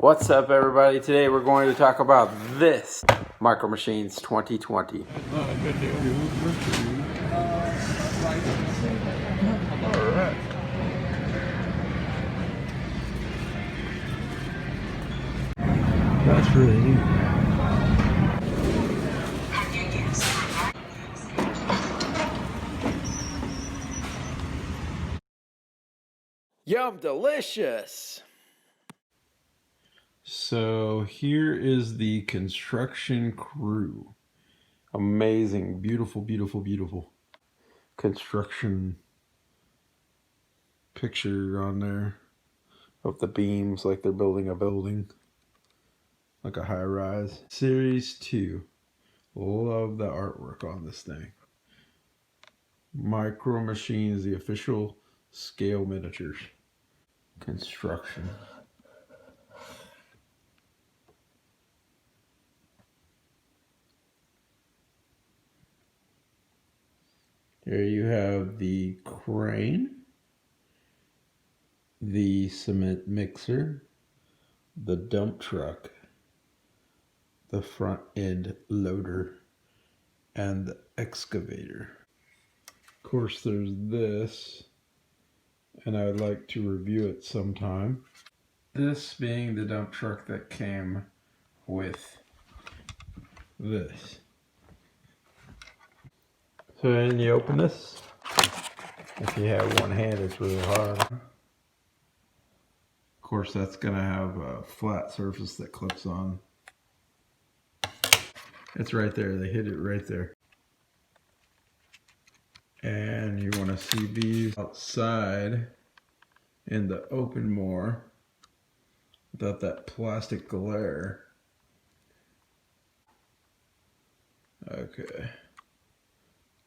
What's up, everybody? Today we're going to talk about this Micromachines 2020. Alright. That's really Yum, delicious! So here is the construction crew. Amazing, beautiful, beautiful, beautiful construction picture on there of the beams like they're building a building, like a high rise. Series 2. Love the artwork on this thing. Micromachines, the official scale miniatures. Construction. Here you have the crane, the cement mixer, the dump truck, the front end loader, and the excavator. Of course, there's this, and I would like to review it sometime. This being the dump truck that came with this. So then you open this. If you have one hand, it's really hard. Of course, that's gonna have a flat surface that clips on. It's right there, they hit it right there. And you want to see these outside in the open more without that plastic glare. Okay.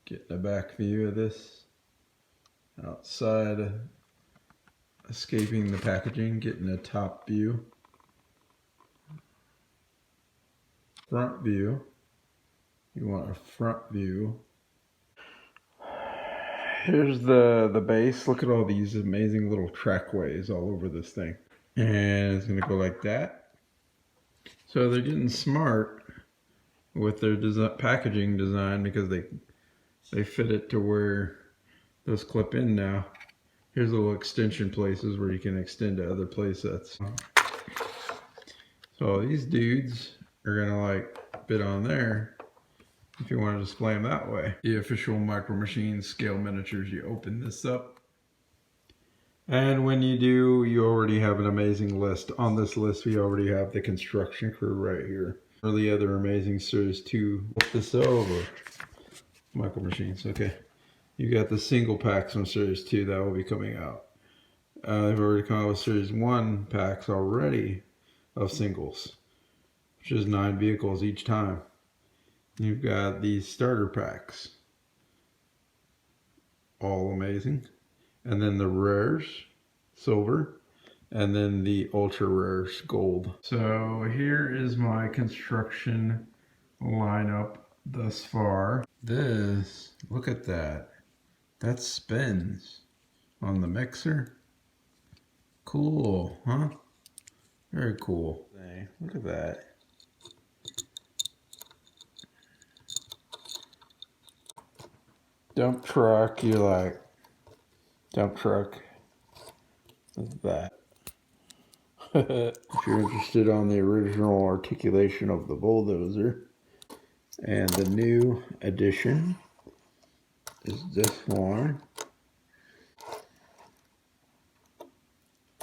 Getting a back view of this. Outside, escaping the packaging, getting a top view. Front view. You want a front view. Here's the base. Look at all these amazing little trackways all over this thing. And it's going to go like that. So they're getting smart with their packaging design because they fit it to where those clip in now. Here's little extension places where you can extend to other play sets. So these dudes are going to like fit on there if you want to display them that way. The official Micromachines scale miniatures, you open this up. And when you do, you already have an amazing list. On this list, we already have the construction crew right here. Or the other amazing Series 2. Flip this over. Micromachines, okay. You got the single packs from Series 2 that will be coming out. They've already come out with Series 1 packs already of singles, which is 9 vehicles each time. You've got these starter packs. All amazing. And then the rares, silver, and then the ultra rares, gold. So here is my construction lineup thus far. This, look at that. That spins on the mixer. Cool, huh? Very cool. Hey, look at that. Dump truck, you're like, dump truck. Look at that. If you're interested on the original articulation of the bulldozer, and the new edition is this one.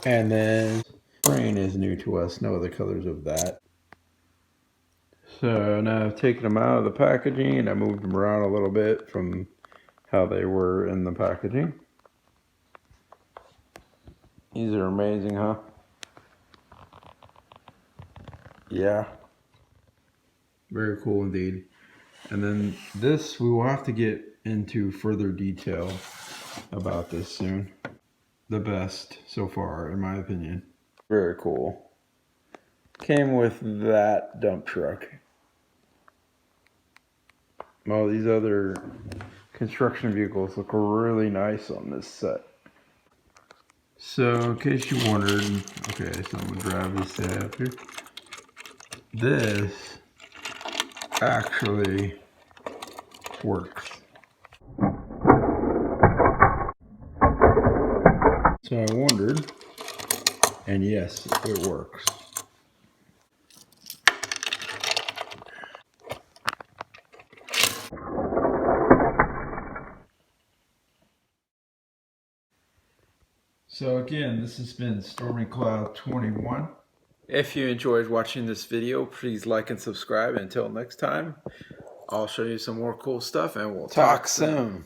And then crane is new to us, no other colors of that. So now I've taken them out of the packaging and I moved them around a little bit from how they were in the packaging. These are amazing, huh? Yeah. Very cool indeed. And then this, we will have to get into further detail about this soon. The best so far, in my opinion. Very cool. Came with that dump truck. Well, these other construction vehicles look really nice on this set. So in case you wondered, okay, so I'm gonna drive this side up here. This actually works. So I wondered, and yes, it works. So again, this has been Stormy Cloud 21. If you enjoyed watching this video, please like and subscribe. Until next time, I'll show you some more cool stuff and we'll talk soon.